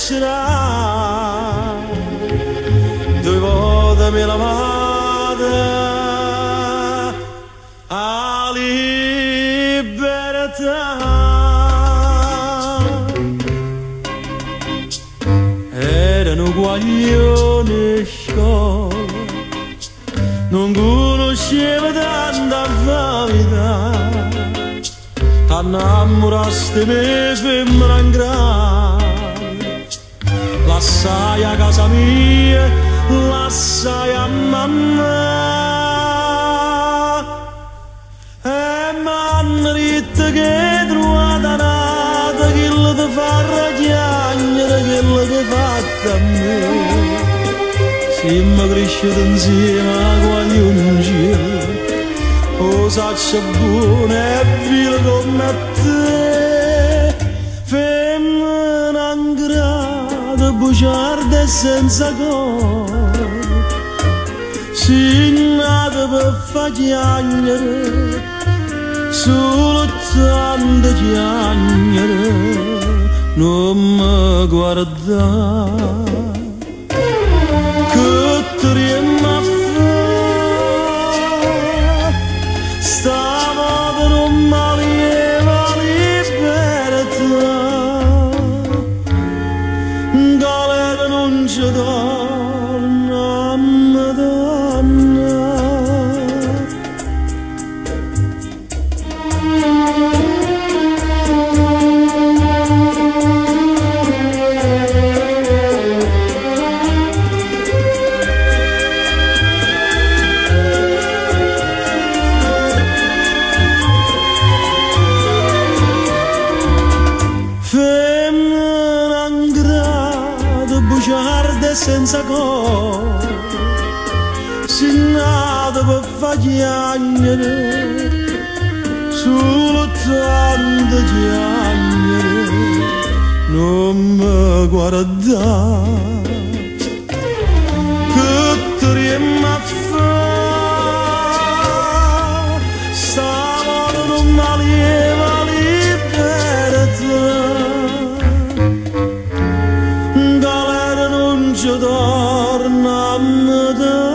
sarà due volte me la vada a libertà. Erano guaglioni scuola, non conosceva tanta vita, innamorasti me femmina in grande, lassai a casa mia, lassai a mamma, e m'hanno detto che trovata nata, che ti fa ragiagnere, che ti fatta a me. Siamo cresciuti insieme a guaglioni, oh saccia buona e vile come te, femmina in grado, bugiarda e senza cuore, sei nata per far chiagnere, solo tanto chiagnere, non mi guardare. Che ti riemma a fare, stavolta non mi lieva libertà, galera non ci torna, Madonna. Bugiarda senza cuore, sei nata per far chiagnere, solo tanto chiagnere, non mi guardare. Che ti riemma a fare, stavolta non mi lieva libertà, ci torna a me.